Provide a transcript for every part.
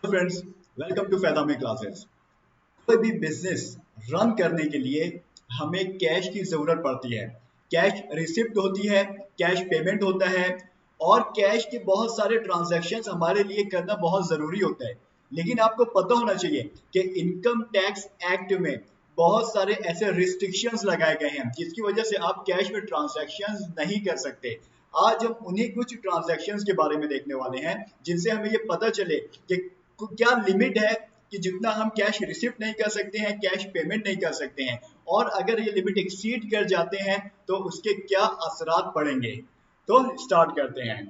Friends, welcome to फैदा में classes. कोई भी बिजनेस रन करने के लिए हमें कैश की जरूरत पड़ती है। कैश रिसिप्ट होती है, कैश पेमेंट होता है और कैश के बहुत सारे ट्रांजैक्शंस हमारे लिए करना बहुत जरूरी होता है। लेकिन आपको पता होना चाहिए कि इनकम टैक्स एक्ट में बहुत सारे ऐसे रिस्ट्रिक्शंस लगाए गए हैं जिसकी वजह से आप कैश में ट्रांजैक्शंस नहीं कर सकते। आज हम उन्हीं कुछ ट्रांजैक्शंस के बारे में देखने वाले हैं जिनसे हमें ये पता चले कि क्या लिमिट है कि जितना हम कैश रिसिप्ट नहीं कर सकते हैं, कैश पेमेंट नहीं कर सकते हैं, और अगर ये लिमिट एक्सीड कर जाते हैं तो उसके क्या असरात पड़ेंगे। तो स्टार्ट करते हैं।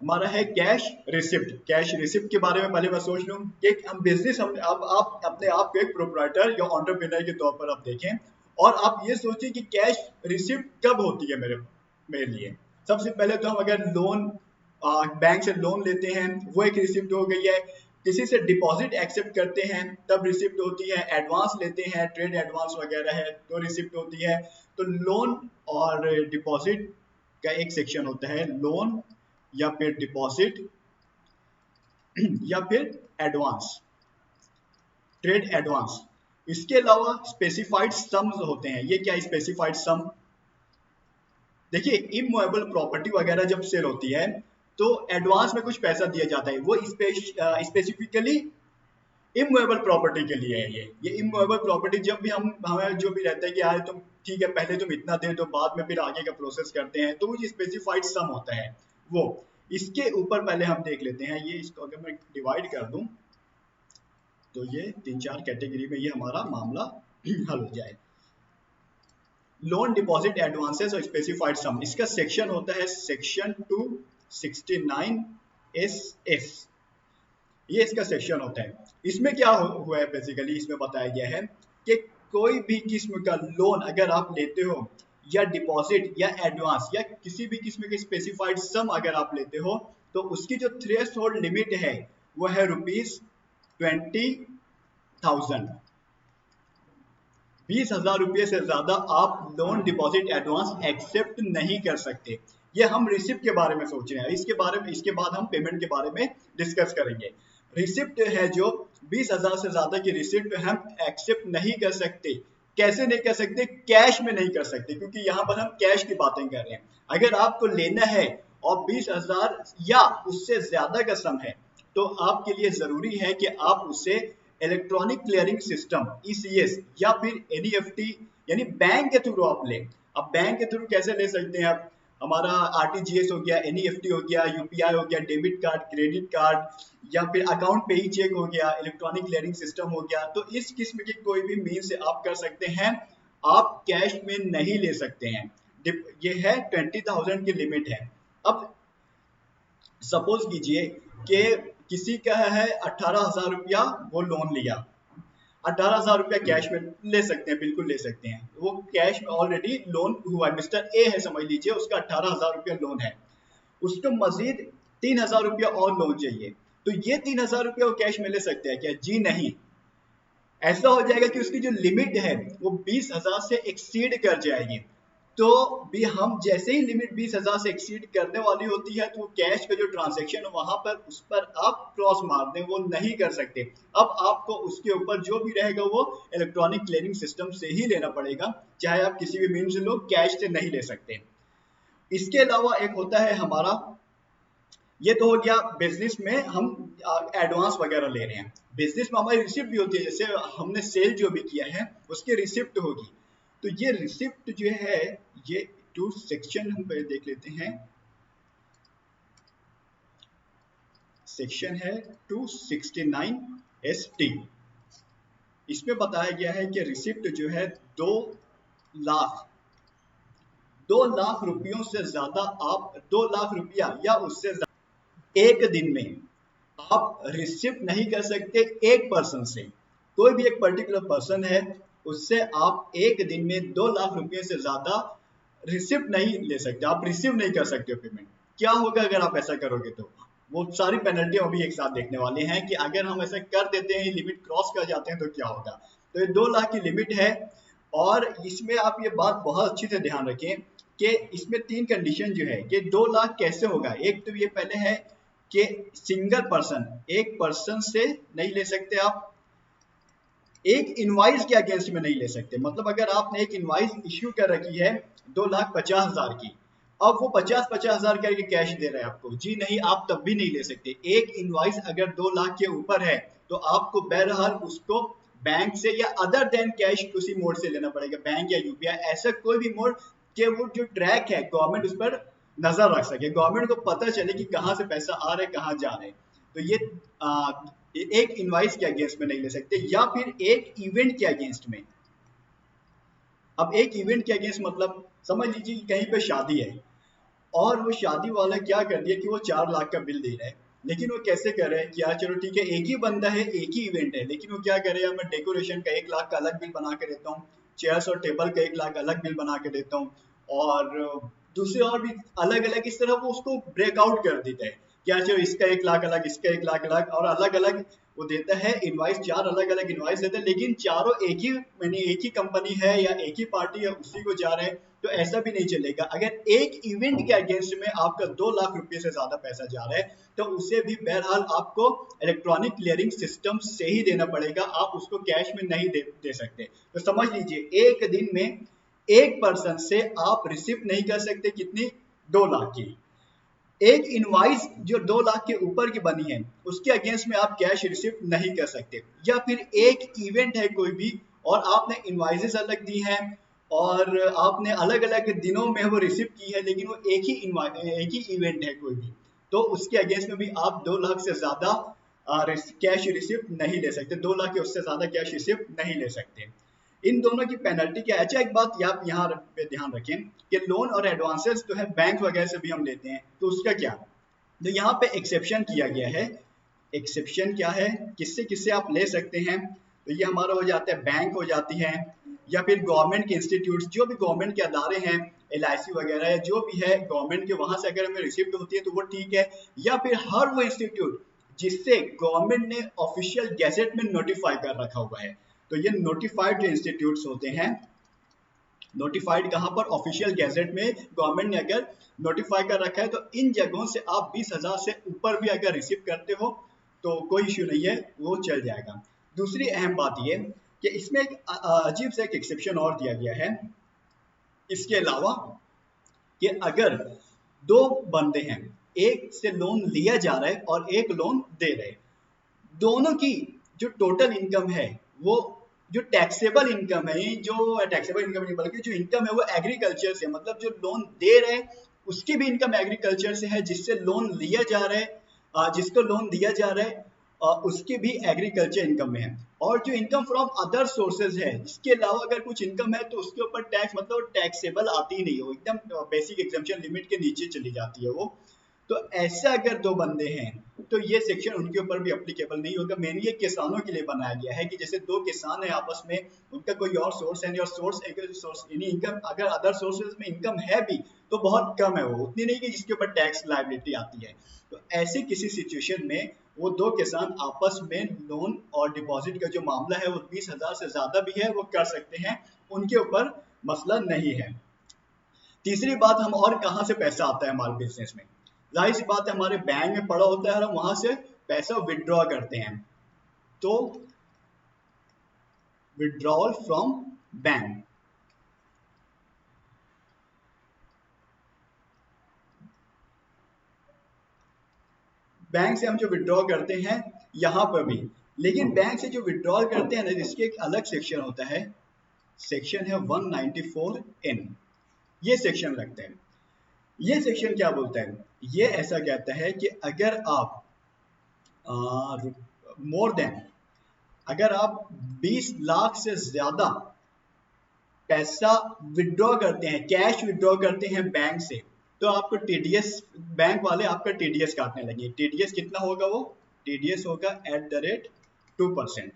हमारा है कैश रिसिप्ट। कैश रिसिप्ट के बारे में पहले मैं सोच लूं कि हम बिजनेस हम अब आप अपने आप को एक प्रोप्राइटर या एंटरप्रेन्योर के तौर पर आप देखें और आप ये सोचें कि कैश रिसिप्ट कब होती है मेरे मेरे लिए। सबसे पहले तो हम अगर लोन बैंक से लोन लेते हैं वो एक रिसिप्ट हो गई है। किसी से डिपॉजिट एक्सेप्ट करते हैं तब रिसिप्ट होती है। एडवांस लेते हैं, ट्रेड एडवांस वगैरह है तो रिसिप्ट होती है। तो लोन और डिपॉजिट का एक सेक्शन होता है, लोन या फिर डिपॉजिट या फिर एडवांस, ट्रेड एडवांस। इसके अलावा स्पेसिफाइड सम्स होते हैं। ये क्या स्पेसिफाइड सम? देखिए, इमूवेबल प्रॉपर्टी वगैरह जब सेल होती है तो एडवांस में कुछ पैसा दिया जाता है, वो स्पेसिफिकली इमूवेबल प्रॉपर्टी के लिए है। ये इमूवेबल प्रॉपर्टी जब भी हम हमें जो भी रहता है कि यार तुम ठीक है पहले तुम इतना दे दो, बाद में फिर आगे का प्रोसेस करते हैं, तो वो स्पेसिफाइड सम होता है वो। इसके ऊपर पहले हम देख लेते हैं, ये इसको अगर मैं डिवाइड कर दूं तो ये 3-4 कैटेगरी में ये हमारा मामला हल हो जाए। लोन, डिपॉजिट, एडवांसेस और स्पेसिफाइड सम, इसका सेक्शन होता है सेक्शन 269 एस। ये इसका सेक्शन होता है। इसमें क्या हुआ है, बेसिकली इसमें बताया गया है कि कोई भी किस्म का लोन अगर आप लेते हो या डिपॉजिट या एडवांस या किसी भी किस्म के स्पेसिफाइड सम अगर आप लेते हो तो उसकी जो थ्रेश होल्ड लिमिट है वो है ₹20,000। 20,000 रुपये से ज्यादा आप लोन, डिपॉजिट, एडवांस एक्सेप्ट नहीं कर सकते। ये हम रिसिप्ट के बारे में सोच रहे हैं। इसके बाद हम पेमेंट के बारे में डिस्कस करेंगे। रिसिप्ट है जो 20,000 से ज्यादा की रिसिप्ट हम एक्सेप्ट नहीं कर सकते। कैसे नहीं कर सकते? कैश में नहीं कर सकते, क्योंकि यहाँ पर हम कैश की बातें कर रहे हैं। अगर आपको लेना है और 20,000 या उससे ज्यादा का सम है तो आपके लिए जरूरी है कि आप उसे इलेक्ट्रॉनिक क्लियरिंग सिस्टम ईसीएस या फिर एनईएफटी यानी बैंक के थ्रू आप लें। अब बैंक के थ्रू कैसे ले सकते हैं आप? हमारा आरटीजीएस हो गया, एनईएफटी हो गया, यूपीआई हो गया, डेबिट कार्ड, क्रेडिट कार्ड या फिर अकाउंट पे ही चेक हो गया, इलेक्ट्रॉनिक क्लियरिंग सिस्टम हो गया। तो इस किस्म के कोई भी मीन से आप कर सकते हैं। आप कैश में नहीं ले सकते हैं। ये है 20,000 की लिमिट है। अब सपोज कीजिए कि किसी का है 18,000 रुपया, वो लोन लिया। 18,000 रुपया कैश में ले सकते हैं, बिल्कुल ले सकते हैं। वो कैश में ऑलरेडी लोन हुआ है, मिस्टर ए है समझ लीजिए, उसका 18,000 रुपया लोन है। उसको मजीद 3,000 रुपया और लोन चाहिए। तो ये 3,000 रुपया वो कैश में ले सकते हैं क्या? जी नहीं। ऐसा हो जाएगा कि उसकी जो लिमिट है वो 20,000 से एक्सीड कर जाएगी। तो भी हम जैसे ही लिमिट 20,000 से एक्सीड करने वाली होती है तो कैश का जो ट्रांजैक्शन वहां पर उस पर आप क्रॉस मार दें, वो नहीं कर सकते। अब आपको उसके ऊपर जो भी रहेगा वो इलेक्ट्रॉनिक क्लियरिंग सिस्टम से ही लेना पड़ेगा, चाहे आप किसी भी मीन से लो, कैश से नहीं ले सकते। इसके अलावा एक होता है हमारा, ये तो हो गया बिजनेस में हम एडवांस वगैरह ले रहे हैं। बिजनेस में हमारी रिसिप्ट भी होती है, जैसे हमने सेल जो भी किया है उसकी रिसिप्ट होगी। तो ये रिसिप्ट जो है ये टू सेक्शन हम पहले देख लेते हैं। सेक्शन है 269 ST। इसमें बताया गया है कि रिसिप्ट जो है 2 लाख 2 लाख रुपयों से ज्यादा, आप 2 लाख रुपया या उससे ज्यादा एक दिन में आप रिसिप्ट नहीं कर सकते एक पर्सन से। कोई भी एक पर्टिकुलर पर्सन है, उससे आप एक दिन में 2 लाख रुपए से ज्यादा रिसिप्ट नहीं ले सकते, आप रिसीव नहीं कर सकते पेमेंट। क्या होगा अगर आप ऐसा करोगे? तो वो सारी पेनल्टी अभी एक साथ देखने वाले हैं कि अगर हम ऐसा कर देते हैं, लिमिट क्रॉस कर जाते हैं तो क्या होगा। तो ये 2 लाख की लिमिट है। और इसमें आप ये बात बहुत अच्छी से ध्यान रखें कि इसमें 3 कंडीशन जो है कि 2 लाख कैसे होगा। एक तो ये पहले है कि सिंगल पर्सन, एक पर्सन से नहीं ले सकते आप, एक इनवाइस के अगेंस्ट में नहीं ले सकते। मतलब अगर आपने एक इनवाइस इश्यू कर रखी है 2,50,000 की, अब वो 50,000 करके कैश दे रहे हैं आपको, जी नहीं, आप तब भी नहीं ले सकते। एक इनवाइस अगर 2 लाख के ऊपर है तो आपको बहरहाल उसको बैंक से या अदर देन कैश किसी मोड से लेना पड़ेगा, बैंक या यूपीआई, ऐसा कोई भी मोड के वो जो ट्रैक है गवर्नमेंट उस पर नजर रख सके, गवर्नमेंट को पता चले कि कहाँ से पैसा आ रहा है कहाँ जा रहे हैं। तो ये एक इनवाइस के अगेंस्ट में नहीं ले सकते, या फिर एक इवेंट के अगेंस्ट में। अब एक इवेंट के अगेंस्ट मतलब समझ लीजिए कि कहीं पे शादी है और वो शादी वाला क्या कर दिया कि वो 4 लाख का बिल दे रहा है, लेकिन वो कैसे कर रहे हैं कि यार चलो ठीक है एक ही बंदा है एक ही इवेंट है, लेकिन वो क्या करे, मैं डेकोरेशन का 1 लाख का अलग बिल बना के देता हूँ, चेयर्स और टेबल का 1 लाख अलग बिल बना के देता हूँ, और दूसरे और भी अलग अलग, इस तरह वो उसको ब्रेकआउट कर देता है क्या, चलो इसका 1 लाख अलग, इसका 1 लाख अलग, और अलग अलग वो देता है इनवाइस, 4 अलग अलग इनवाइस देता है, लेकिन चारों एक ही यानी एक ही कंपनी है या एक ही पार्टी है उसी को जा रहे हैं। तो ऐसा भी नहीं चलेगा। अगर एक इवेंट के अगेंस्ट में आपका 2 लाख रुपए से ज्यादा पैसा जा रहा है तो उसे भी बहरहाल आपको इलेक्ट्रॉनिक क्लियरिंग सिस्टम से ही देना पड़ेगा, आप उसको कैश में नहीं दे सकते। तो समझ लीजिए एक दिन में एक पर्सन से आप रिसीव नहीं कर सकते कितनी, 2 लाख की। एक इनवाइस जो 2 लाख के ऊपर की बनी है उसके अगेंस्ट में आप कैश रिसीव नहीं कर सकते। या फिर एक इवेंट है कोई भी और आपने इनवाइसेस अलग दी हैं और आपने अलग अलग दिनों में वो रिसीव की है, लेकिन वो एक ही इवेंट है कोई भी, तो उसके अगेंस्ट में भी आप 2 लाख से ज्यादा कैश रिसीव नहीं ले सकते, 2 लाख के उससे ज्यादा कैश रिसीव नहीं ले सकते। इन दोनों की पेनल्टी क्या है। अच्छा एक बात आप यहाँ पे ध्यान रखें कि लोन और एडवांसेस जो है बैंक वगैरह से भी हम लेते हैं तो उसका क्या, तो यहाँ पे एक्सेप्शन किया गया है। एक्सेप्शन क्या है, किससे किससे आप ले सकते हैं, तो ये हमारा हो जाता है बैंक हो जाती है, या फिर गवर्नमेंट के इंस्टीट्यूट, जो भी गवर्नमेंट के अदारे हैं, LIC वगैरह है, जो भी है गवर्नमेंट के, वहां से अगर हमें रिसिप्ट होती है तो वो ठीक है। या फिर हर वो इंस्टीट्यूट जिससे गवर्नमेंट ने ऑफिशियल गैजेट में नोटिफाई कर रखा हुआ है, तो ये नोटिफाइड जो इंस्टीट्यूट्स होते हैं, नोटिफाइड कहाँ पर, ऑफिशियल गैजेट में गवर्नमेंट ने अगर नोटिफाई कर रखा है, तो इन जगहों से आप 20,000 से ऊपर भी अगर रिसीव करते हो तो कोई इश्यू नहीं है, वो चल जाएगा। दूसरी अहम बात ये कि इसमें एक अजीब सा एक एक्सेप्शन और दिया गया है इसके अलावा, कि अगर दो बंदे हैं, एक से लोन लिया जा रहा है और एक लोन दे रहे, दोनों की जो टोटल इनकम है, वो जो टैक्सेबल इनकम है, जो टैक्सेबल इनकम नहीं बल्कि जो इनकम है वो एग्रीकल्चर से, मतलब जो लोन दे रहे उसकी भी इनकम एग्रीकल्चर से है, जिससे लोन लिया जा रहा है, जिसको लोन दिया जा रहा है उसकी भी एग्रीकल्चर इनकम में है। और जो इनकम फ्रॉम अदर सोर्सेज है, इसके अलावा अगर कुछ इनकम है तो उसके ऊपर टैक्स, मतलब टैक्सेबल आती ही नहीं, हो एकदम बेसिक एग्जम्पशन लिमिट के नीचे चली जाती है वो। तो ऐसे अगर दो बंदे हैं तो ये सेक्शन उनके ऊपर भी अप्लीकेबल नहीं होगा। मेनली ये किसानों के लिए बनाया गया है कि जैसे दो किसान है आपस में, उनका कोई और सोर्स है नहीं, और सोर्स इनकम अगर अदर सोर्सेज में इनकम है भी तो बहुत कम है, वो उतनी नहीं कि जिसके ऊपर टैक्स लायबिलिटी आती है। तो ऐसे किसी सिचुएशन में वो दो किसान आपस में लोन और डिपॉजिट का जो मामला है वो 20,000 से ज्यादा भी है वो कर सकते हैं, उनके ऊपर मसला नहीं है। तीसरी बात, हम और कहाँ से पैसा आता है हमारे बिजनेस में, जाहिर सी बात है हमारे बैंक में पड़ा होता है और हम वहां से पैसा विड्रॉ करते हैं। तो विड्रॉल फ्रॉम बैंक, बैंक से हम जो विड्रॉ करते हैं यहां पर भी, लेकिन बैंक से जो विड्रॉल करते हैं ना, इसके एक अलग सेक्शन होता है, सेक्शन है 194N, ये सेक्शन लगता है। ये सेक्शन क्या बोलता है, ये ऐसा कहता है कि अगर आप मोर देन, अगर आप 20 लाख से ज्यादा पैसा विड्रॉ करते हैं, कैश विड्रॉ करते हैं बैंक से, तो आपको टीडीएस, बैंक वाले आपका टीडीएस काटने लगे। टीडीएस कितना होगा, वो टीडीएस होगा @2%।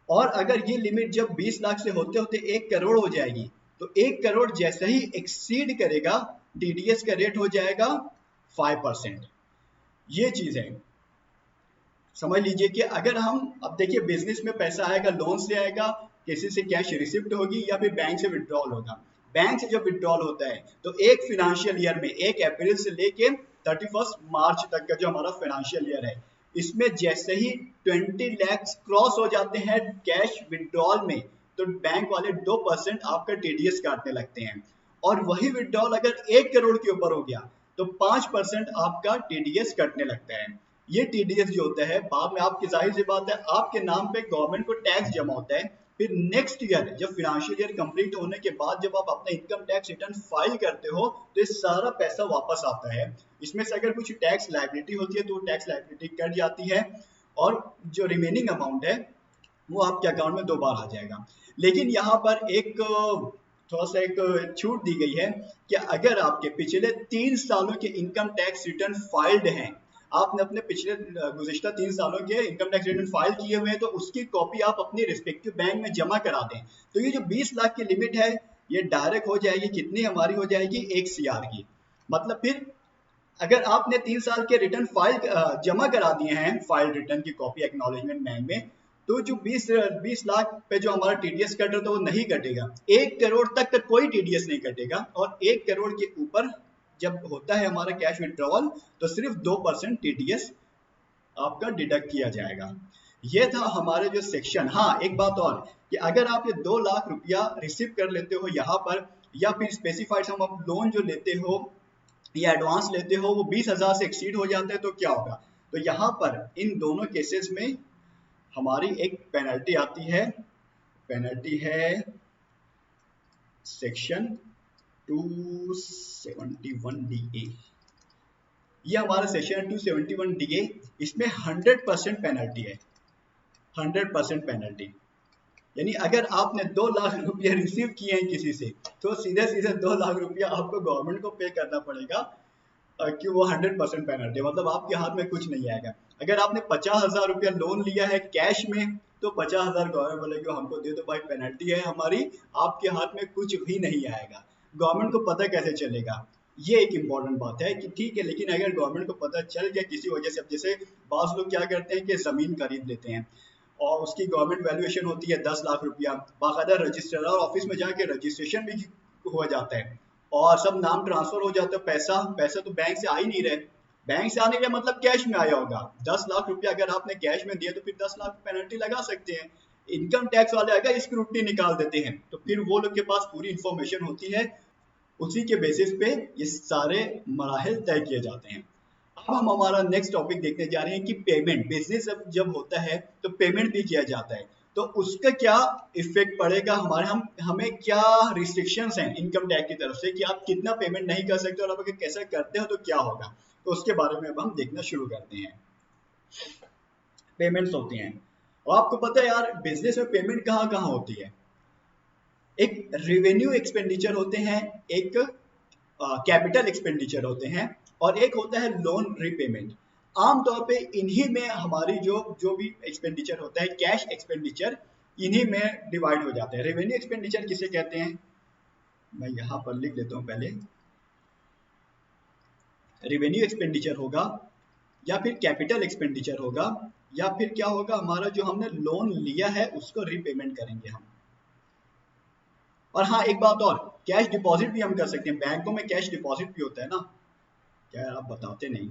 और अगर ये लिमिट जब 20 लाख से होते होते 1 करोड़ हो जाएगी, तो 1 करोड़ जैसे ही एक्सीड करेगा टीडीएस का रेट हो जाएगा 5%। ये चीज है, समझ लीजिए कि अगर हम, अब देखिए बिजनेस में पैसा आएगा, लोन से आएगा, किसी से कैश रिसिप्ट होगी, या फिर बैंक से विड्रॉल होगा। बैंक से जब विड्रॉल होता है तो एक फिनेंशियल ईयर में 1 अप्रैल से लेके 31 मार्च तक का जो हमारा फाइनेंशियल ईयर है, इसमें जैसे ही 20 लाख क्रॉस हो जाते हैं कैश विड्रॉल में, तो बैंक वाले 2% आपका टीडीएस काटने लगते हैं। और वही विड्रॉल अगर 1 करोड़ के ऊपर हो गया तो 5% आपका टीडीएस कटने लगता है। ये टीडीएस जो होता है बाद में आपकी, जाहिर सी बात है, आपके नाम पे गवर्नमेंट को टैक्स जमा होता है। फिर नेक्स्ट ईयर जब फाइनेंशियल ईयर कंप्लीट होने के बाद जब आप अपना इनकम टैक्स रिटर्न फाइल करते हो तो ये सारा पैसा वापस आता है। इसमें से अगर कुछ टैक्स लायबिलिटी होती है तो टैक्स लायबिलिटी कट जाती है और जो रिमेनिंग अमाउंट है वो आपके अकाउंट में 2 बार आ जाएगा। लेकिन यहाँ पर एक थोड़ा सा एक छूट दी गई है कि अगर आपके पिछले 3 सालों के इनकम टैक्स रिटर्न फाइल्ड हैं, आपने अपने पिछले गुज़िश्ता 3 सालों के इनकम टैक्स रिटर्न फाइल किए हुए हैं, तो उसकी कॉपी आप अपनी रिस्पेक्टिव बैंक में जमा करा दें। तो ये जो 20 लाख की लिमिट है ये डायरेक्ट हो जाएगी, कितनी हमारी हो जाएगी, 1 CR की। मतलब फिर अगर आपने 3 साल के रिटर्न फाइल जमा करा दिए हैं, फाइल रिटर्न की कॉपी एक्नॉलेजमेंट बैंक में, तो जो 20 लाख पे जो हमारा टीडीएस कट रहा था वो नहीं कटेगा। 1 करोड़ तक का कोई टीडीएस नहीं कटेगा और 1 करोड़ के ऊपर जब होता है हमारा कैश विड्रॉवल तो सिर्फ 2% टीडीएस आपका डिडक्ट किया जाएगा। ये था हमारे जो सेक्शन। हाँ, एक बात और कि अगर आप ये 2 लाख रुपया रिसीव कर लेते हो यहाँ पर, या फिर स्पेसिफाइड सम ऑफ लोन जो लेते हो या एडवांस लेते हो वो 20,000 से एक्सीड हो जाता है, तो क्या होगा? तो यहाँ पर इन दोनों केसेस में हमारी एक पेनल्टी आती है। पेनल्टी है सेक्शन 271DA। ये हमारा सेक्शन 271DA, इसमें 100% पेनल्टी है। 100% पेनल्टी यानी अगर आपने 2 लाख रुपया रिसीव किए हैं किसी से तो सीधे सीधे 2 लाख रुपया आपको गवर्नमेंट को पे करना पड़ेगा कि वो 100% पेनल्टी, मतलब आपके हाथ में कुछ नहीं आएगा। अगर आपने 50,000 रुपया लोन लिया है कैश में तो 50,000 गवर्नमेंट बोलेगी हमको दे दो भाई, पेनल्टी है हमारी, आपके हाथ में कुछ भी नहीं आएगा। गवर्नमेंट को पता कैसे चलेगा? ये एक इम्पॉर्टेंट बात है कि ठीक है, लेकिन अगर गवर्नमेंट को पता चल गया किसी वजह से, अब जैसे बास लोग क्या करते हैं कि ज़मीन खरीद लेते हैं और उसकी गवर्नमेंट वैल्यूएशन होती है 10 लाख रुपया, बाकायदा रजिस्ट्रार ऑफिस में जाके रजिस्ट्रेशन भी हो जाता है और सब नाम ट्रांसफर हो जाता है। पैसा तो बैंक से आ ही नहीं रहे, बैंक से आने का मतलब कैश में आया होगा। 10 लाख रुपया अगर आपने कैश में दिया तो फिर 10 लाख पेनल्टी लगा सकते हैं। इनकम टैक्स वाले अगर स्क्रूटनी निकाल देते हैं तो फिर वो लोग के पास पूरी इंफॉर्मेशन होती है, उसी के बेसिस पे ये सारे मराहिल तय किए जाते हैं। अब हम हमारा नेक्स्ट टॉपिक देखने जा रहे हैं कि पेमेंट। बिजनेस जब होता है तो पेमेंट भी किया जाता है, तो उसका क्या इफेक्ट पड़ेगा हमें क्या रिस्ट्रिक्शंस हैं इनकम टैक्स की तरफ से कि आप कितना पेमेंट नहीं कर सकते और आप अगर कैसे करते हो तो क्या होगा, तो उसके बारे में अब हम देखना शुरू करते हैं। पेमेंट्स होती हैं और आपको पता है यार बिजनेस में पेमेंट कहाँ कहाँ होती है। एक रेवेन्यू एक्सपेंडिचर होते हैं, एक कैपिटल एक्सपेंडिचर होते हैं और एक होता है लोन रीपेमेंट। आमतौर पे इन्हीं में हमारी जो भी एक्सपेंडिचर होता है, कैश एक्सपेंडिचर, इन्हीं में डिवाइड हो जाते हैं। रेवेन्यू एक्सपेंडिचर किसे कहते हैं, मैं यहाँ पर लिख देता हूँ पहले। रेवेन्यू एक्सपेंडिचर होगा या फिर कैपिटल एक्सपेंडिचर होगा या फिर क्या होगा, हमारा जो हमने लोन लिया है उसको रीपेमेंट करेंगे हम। और हाँ, एक बात और, कैश डिपॉजिट भी हम कर सकते हैं। बैंकों में कैश डिपॉजिट भी होता है ना, क्या आप बताते नहीं।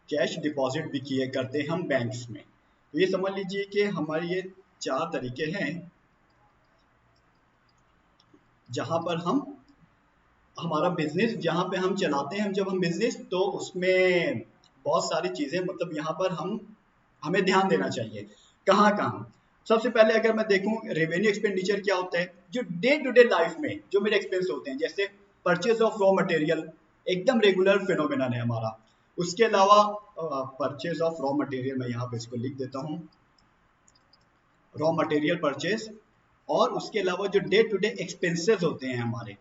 कैश डिपॉजिट भी किए करते हैं हम बैंक्स में। तो ये समझ लीजिए कि हमारे ये 4 तरीके हैं जहां पर हम हमारा बिजनेस, जहां पे हम चलाते हैं जब हम बिजनेस, तो उसमें बहुत सारी चीजें, मतलब यहाँ पर हमें ध्यान देना चाहिए। कहाँ कहाँ? सबसे पहले अगर मैं देखूं रेवेन्यू एक्सपेंडिचर क्या होता है, जो डे टू डे लाइफ में जो मेरे एक्सपेंस होते हैं, जैसे परचेज ऑफ रॉ मटेरियल, एकदम रेगुलर फिनोमेनन है हमारा। उसके अलावा परचेज ऑफ रॉ मटेरियल, मैं यहाँ पे इसको लिख देता हूँ, रॉ मटेरियल परचेज। और उसके अलावा जो डे टू डे एक्सपेंसेस होते हैं हमारे,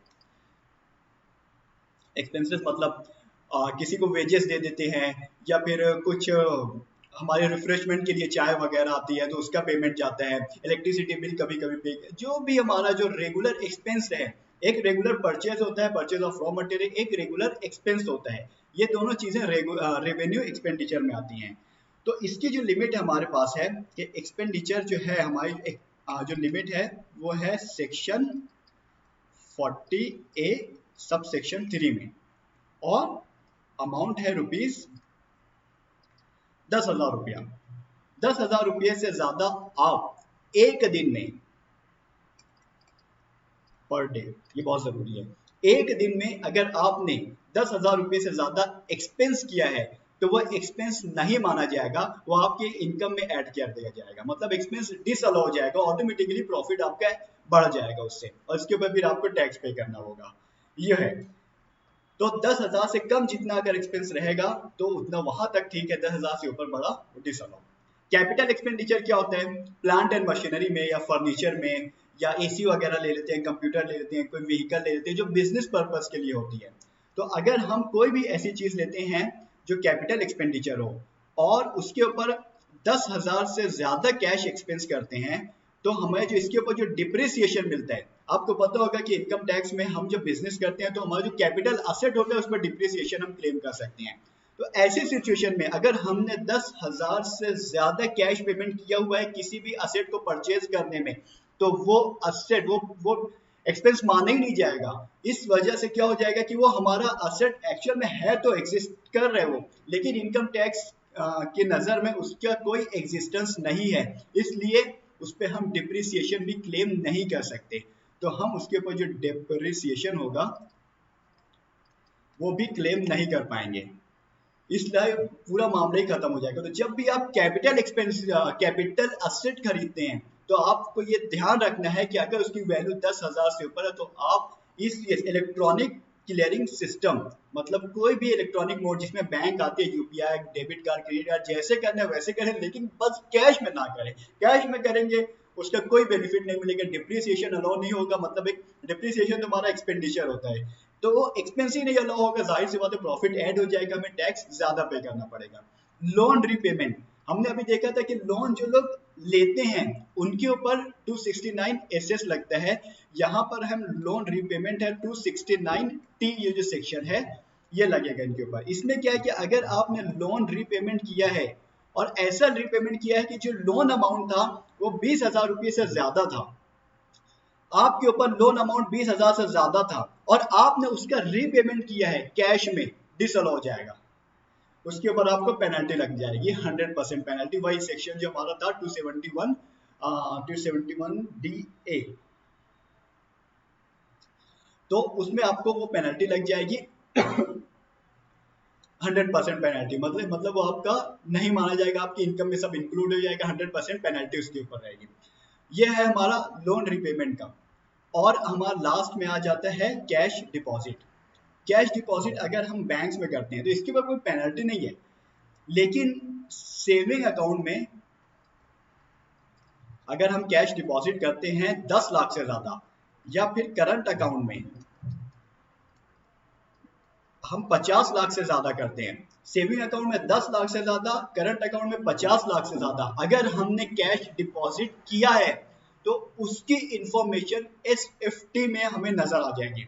एक्सपेंसेस मतलब किसी को वेजेस दे देते हैं या फिर कुछ हमारे रिफ्रेशमेंट के लिए चाय वगैरह आती है तो उसका पेमेंट जाता है, इलेक्ट्रिसिटी बिल कभी कभी पे, जो भी हमारा जो रेगुलर एक्सपेंस है। एक रेगुलर परचेज होता है, परचेज ऑफ रॉ मटेरियल, एक रेगुलर एक्सपेंस होता है। ये दोनों चीजें रेवेन्यू एक्सपेंडिचर में आती हैं। तो इसकी जो लिमिट हमारे पास है कि एक्सपेंडिचर जो है हमारी जो लिमिट है वो है सेक्शन 40A सब सेक्शन 3 में, और अमाउंट है ₹10,000। 10,000 रुपये से ज्यादा आप एक दिन में, पर डे, ये बहुत जरूरी है, एक दिन में अगर आपने 10,000 रुपये से ज्यादा एक्सपेंस किया है तो वह एक्सपेंस नहीं माना जाएगा, वो आपके इनकम में ऐड कर दिया जाएगा, मतलब एक्सपेंस डिसअलाउ हो जाएगा, ऑटोमेटिकली प्रॉफिट आपका बढ़ जाएगा उससे, और इसके ऊपर फिर आपको टैक्स पे करना होगा। ये है, तो 10,000 से कम जितना अगर एक्सपेंस रहेगा तो उतना वहां तक ठीक है, 10,000 से ऊपर बड़ा डिसअलाउ। कैपिटल एक्सपेंडिचर क्या होता है? प्लांट एंड मशीनरी में या फर्नीचर में, या एसी वगैरह ले लेते हैं, कंप्यूटर ले लेते हैं, कोई व्हीकल ले लेते हैं जो बिजनेस पर्पज के लिए होती है। तो अगर हम कोई भी ऐसी चीज लेते हैं जो कैपिटल एक्सपेंडिचर हो और उसके ऊपर 10,000 से ज्यादा कैश एक्सपेंस करते हैं, तो हमें जो इसके ऊपर जो डिप्रिसिएशन मिलता है, आपको पता होगा कि इनकम टैक्स में हम जब बिजनेस करते हैं तो हमारा जो कैपिटल असेट होता है उस पर डिप्रिसिएशन हम क्लेम कर सकते हैं। तो ऐसी सिचुएशन में अगर हमने 10,000 से ज्यादा कैश पेमेंट किया हुआ है किसी भी असेट को परचेज करने में, तो वो असेट वो एक्सपेंस माना ही नहीं जाएगा। इस वजह से क्या हो जाएगा कि वो हमारा असेट एक्चुअल में है तो एग्जिस्ट कर रहे हो, लेकिन इनकम टैक्स की नजर में उसका कोई एग्जिस्टेंस नहीं है, इसलिए उस पर हम डिप्रिसिएशन भी क्लेम नहीं कर सकते। तो हम उसके ऊपर जो डिप्रिसिएशन होगा वो भी क्लेम नहीं कर पाएंगे, इसलिए पूरा मामला ही खत्म हो जाएगा। तो जब भी आप कैपिटल एक्सपेंस कैपिटल असेट खरीदते हैं तो आपको ये ध्यान रखना है कि अगर उसकी वैल्यू 10,000 से ऊपर है तो आप इस इलेक्ट्रॉनिक क्लियरिंग सिस्टम, मतलब कोई भी इलेक्ट्रॉनिक मोड जिसमें बैंक आते हैं, UPI, debit card, credit card, जैसे करना है वैसे करें, लेकिन बस कैश में ना करें। कैश में करेंगे उसका कोई बेनिफिट नहीं मिलेगा, डिप्रिसिएशन अलाउ नहीं होगा, मतलब एक डिप्रिसिएशन तो हमारा एक्सपेंडिचर होता है, तो वो एक्सपेंस ही नहीं अलाउ होगा, जाहिर सी बात है प्रॉफिट ऐड हो जाएगा, हमें टैक्स ज्यादा पे करना पड़ेगा। लोन रीपेमेंट, हमने अभी देखा था कि लोन जो लोग लेते हैं उनके ऊपर 269 एसएस लगता है, यहाँ पर हम लोन रीपेमेंट है 269 टी, ये जो सेक्शन है ये लगेगा इनके ऊपर। इसमें क्या है कि अगर आपने लोन रीपेमेंट किया है और ऐसा रीपेमेंट किया है कि जो लोन अमाउंट था वो 20,000 रुपये से ज्यादा था, आपके ऊपर लोन अमाउंट 20,000 से ज्यादा था और आपने उसका रीपेमेंट किया है कैश में, डिसअलाउ हो जाएगा, उसके ऊपर आपको पेनल्टी लग जाएगी, 100% पेनल्टी। वही सेक्शन जो हमारा था 271 DA, तो उसमें आपको वो पेनल्टी लग जाएगी 100% पेनल्टी, मतलब वो आपका नहीं माना जाएगा, आपकी इनकम में सब इंक्लूड हो जाएगा, 100% पेनल्टी उसके ऊपर रहेगी। ये है हमारा लोन रिपेमेंट का। और हमारा लास्ट में आ जाता है कैश डिपॉजिट। कैश डिपॉजिट अगर हम बैंक्स में करते हैं तो इसके ऊपर कोई पेनल्टी नहीं है, लेकिन सेविंग अकाउंट में अगर हम कैश डिपॉजिट करते हैं 10 लाख से ज्यादा, या फिर करंट अकाउंट में हम 50 लाख से ज्यादा करते हैं, सेविंग अकाउंट में 10 लाख से ज्यादा, करंट अकाउंट में 50 लाख से ज्यादा अगर हमने कैश डिपॉजिट किया है तो उसकी इंफॉर्मेशन SFT में हमें नजर आ जाएगी।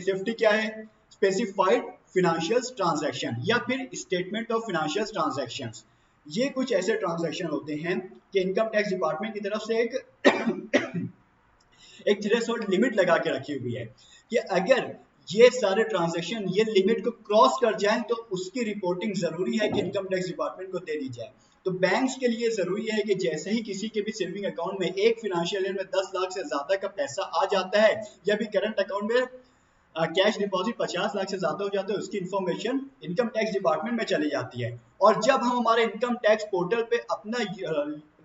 SFT क्या है? स्पेसिफाइड फाइनेंशियल ट्रांजैक्शन या फिर स्टेटमेंट ऑफ फाइनेंशियल ट्रांजैक्शंस। ये कुछ ऐसे ट्रांजैक्शन होते हैं कि इनकम टैक्स डिपार्टमेंट की तरफ से एक थ्रेशोल्ड लिमिट लगा के रखी हुई है कि अगर ये सारे ट्रांजैक्शन ये लिमिट को क्रॉस कर जाएं तो उसकी रिपोर्टिंग जरूरी है कि इनकम टैक्स डिपार्टमेंट को दे दी जाए। तो बैंक्स के लिए जरूरी है कि जैसे ही किसी के भी सेविंग अकाउंट में एक फाइनेंशियल ईयर में 10 लाख से ज्यादा का पैसा आ जाता है, या भी करंट अकाउंट में कैश डिपॉजिट 50 लाख से ज्यादा हो जाता है, उसकी इन्फॉर्मेशन इनकम टैक्स डिपार्टमेंट में चली जाती है। और जब हम हमारे इनकम टैक्स पोर्टल पे अपना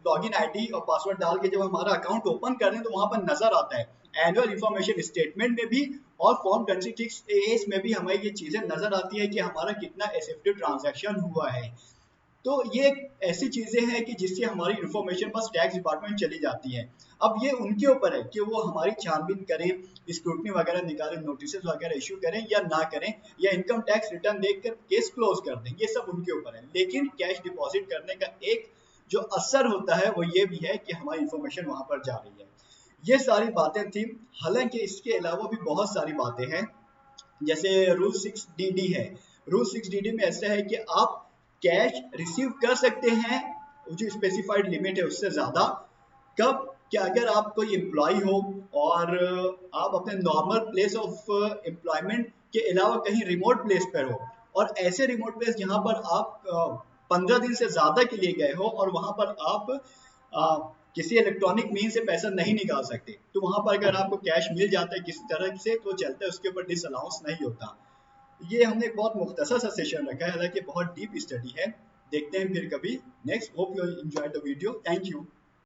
लॉगिन आईडी और पासवर्ड डाल के जब हमारा अकाउंट ओपन कर रहे हैं तो वहां पर नजर आता है एनुअल इंफॉर्मेशन स्टेटमेंट में भी और फॉर्म 26A में भी हमें ये चीजें नजर आती है कि हमारा कितना SFT ट्रांजैक्शन हुआ है। तो ये ऐसी चीजें हैं कि जिससे हमारी इंफॉर्मेशन बस टैक्स डिपार्टमेंट चली जाती है। अब ये उनके ऊपर है कि वो हमारी छानबीन करें, स्क्रूटनी वगैरह निकालें, नोटिस वगैरह इश्यू करें या ना करें, या इनकम टैक्स रिटर्न देखकर केस क्लोज कर दें, ये सब उनके ऊपर है। लेकिन कैश डिपॉजिट करने का एक जो असर होता है वो ये भी है कि हमारी इंफॉर्मेशन वहां पर जा रही है। ये सारी बातें थी, हालांकि इसके अलावा भी बहुत सारी बातें हैं, जैसे रूल 6DD है। रूल 6DD में ऐसा है कि आप कैश रिसीव कर सकते हैं जो स्पेसिफाइड लिमिट है उससे ज्यादा, कब कि अगर आप कोई एम्प्लॉय हो और आप अपने नॉर्मल प्लेस ऑफ एम्प्लॉयमेंट के अलावा कहीं रिमोट प्लेस पर हो, और ऐसे रिमोट प्लेस जहाँ पर आप 15 दिन से ज़्यादा के लिए गए हो और वहाँ पर आप किसी इलेक्ट्रॉनिक मीन से पैसा नहीं निकाल सकते, तो वहाँ पर अगर आपको कैश मिल जाता है किसी तरह से तो चलता है, उसके ऊपर डिसअलाउंस नहीं होता। ये हमने एक बहुत मुख्तसर सा सेशन रखा है, हालांकि बहुत डीप स्टडी है। देखते हैं फिर कभी next. Hope you enjoy the video. Thank you.